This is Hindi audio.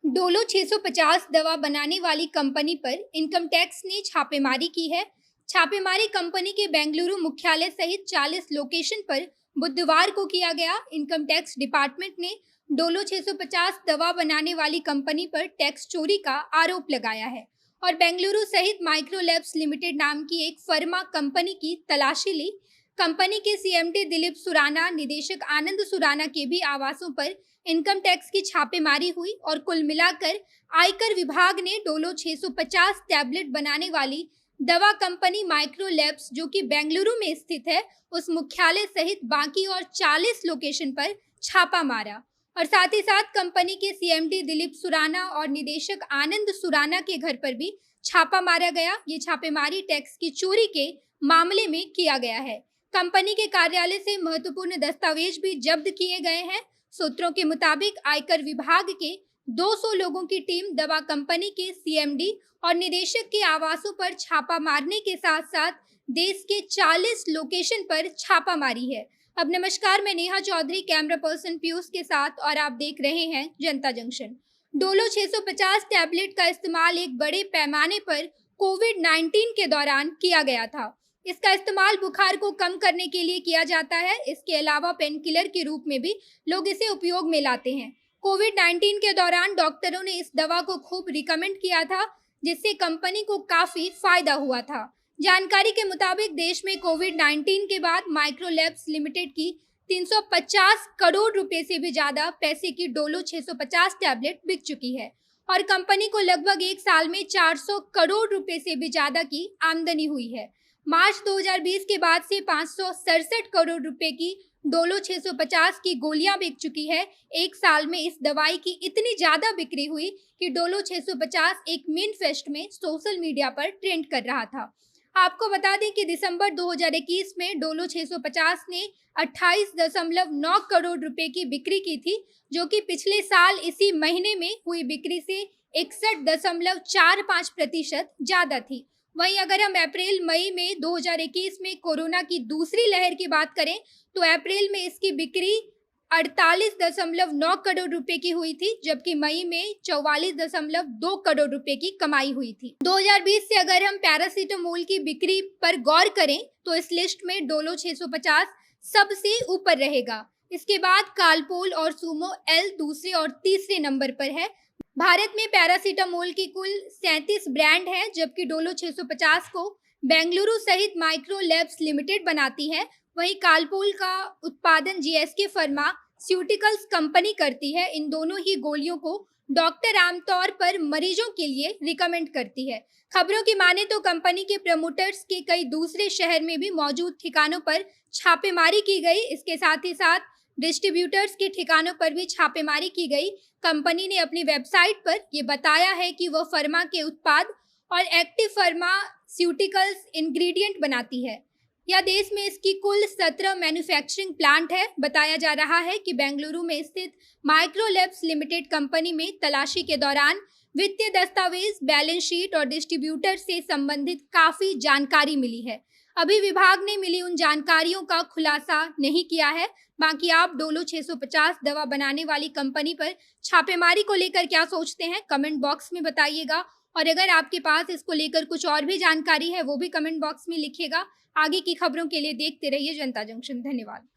डोलो 650 दवा बनाने वाली कंपनी पर इनकम टैक्स ने छापेमारी की है। छापेमारी कंपनी के बेंगलुरु मुख्यालय सहित 40 लोकेशन पर बुधवार को किया गया। इनकम टैक्स डिपार्टमेंट ने डोलो 650 दवा बनाने वाली कंपनी पर टैक्स चोरी का आरोप लगाया है और बेंगलुरु सहित माइक्रोलैब्स लिमिटेड नाम की एक फर्मा कंपनी की तलाशी ली। कंपनी के सीएमडी दिलीप सुराना, निदेशक आनंद सुराना के भी आवासों पर इनकम टैक्स की छापेमारी हुई और कुल मिलाकर आयकर विभाग ने डोलो 650 टैबलेट बनाने वाली दवा कंपनी माइक्रोलैब्स, जो कि बेंगलुरु में स्थित है, उस मुख्यालय सहित बाकी और 40 लोकेशन पर छापा मारा और साथ ही साथ कंपनी के सीएमडी दिलीप सुराना और निदेशक आनंद सुराना के घर पर भी छापा मारा गया। ये छापेमारी टैक्स की चोरी के मामले में किया गया है। कंपनी के कार्यालय से महत्वपूर्ण दस्तावेज भी जब्त किए गए हैं। सूत्रों के मुताबिक आयकर विभाग के 200 लोगों की टीम दवा कंपनी के सीएमडी और निदेशक के आवासों पर छापा मारने के साथ साथ देश के 40 लोकेशन पर छापा मारी है। अब नमस्कार, मैं नेहा चौधरी कैमरा पर्सन पीयूष के साथ और आप देख रहे हैं जनता जंक्शन। डोलो 650 टैबलेट का इस्तेमाल एक बड़े पैमाने पर कोविड-19 के दौरान किया गया था। इसका इस्तेमाल बुखार को कम करने के लिए किया जाता है। इसके अलावा पेन किलर के रूप में भी लोग इसे उपयोग में लाते हैं। कोविड-19 के दौरान डॉक्टरों ने इस दवा को खूब रिकमेंड किया था, जिससे कंपनी को काफी फायदा हुआ था। जानकारी के मुताबिक देश में कोविड-19 के बाद माइक्रोलैब्स लिमिटेड की 350 करोड़ रुपए से भी ज्यादा पैसे की डोलो 650 टैबलेट बिक चुकी है और कंपनी को लगभग एक साल में 400 करोड़ रुपए से भी ज्यादा की आमदनी हुई है। मार्च 2020 के बाद से 567 करोड़ रुपए की डोलो 650 की गोलियां बिक चुकी है। एक साल में इस दवाई की इतनी ज्यादा बिक्री हुई कि डोलो 650 एक मीम फेस्ट में सोशल मीडिया पर ट्रेंड कर रहा था। आपको बता दें कि दिसंबर 2021 में डोलो 650 ने 28.9 करोड़ रुपए की बिक्री की थी, जो कि पिछले साल इसी महीने में हुई बिक्री से 61.45% ज्यादा थी। वहीं अगर हम अप्रैल मई में 2021 में कोरोना की दूसरी लहर की बात करें तो अप्रैल में इसकी बिक्री 48.9 करोड़ रुपए की हुई थी, जबकि मई में 44.2 करोड़ रुपए की कमाई हुई थी। 2020 से अगर हम पैरासीटामोल की बिक्री पर गौर करें तो इस लिस्ट में डोलो 650 सबसे ऊपर रहेगा। इसके बाद कालपोल और सूमो एल दूसरे और तीसरे नंबर पर है। भारत में पैरासीटामोल की कुल 37 ब्रांड हैं, जबकि डोलो 650 को बेंगलुरु सहित माइक्रोलैब्स लिमिटेड बनाती है। वहीं कालपोल का उत्पादन जीएसके फार्मास्यूटिकल्स कंपनी करती है। इन दोनों ही गोलियों को डॉक्टर आमतौर पर मरीजों के लिए रिकमेंड करती है। खबरों की माने तो कंपनी के प्रमोटर्स के कई दूसरे शहर में भी मौजूद ठिकानों पर छापेमारी की गई। इसके साथ ही साथ डिस्ट्रीब्यूटर्स के ठिकानों पर भी छापेमारी की गई। कंपनी ने अपनी वेबसाइट पर यह बताया है कि वह फर्मा के उत्पाद और एक्टिव फार्मास्यूटिकल्स इंग्रेडिएंट बनाती है। यह देश में इसकी कुल 17 मैन्युफैक्चरिंग प्लांट है। बताया जा रहा है कि बेंगलुरु में स्थित माइक्रोलैब्स लिमिटेड कंपनी में तलाशी के दौरान वित्तीय दस्तावेज, बैलेंस शीट और डिस्ट्रीब्यूटर से संबंधित काफी जानकारी मिली है। अभी विभाग ने मिली उन जानकारियों का खुलासा नहीं किया है। बाकी आप डोलो 650 दवा बनाने वाली कंपनी पर छापेमारी को लेकर क्या सोचते हैं, कमेंट बॉक्स में बताइएगा। और अगर आपके पास इसको लेकर कुछ और भी जानकारी है वो भी कमेंट बॉक्स में लिखिएगा। आगे की खबरों के लिए देखते रहिए जनता जंक्शन। धन्यवाद।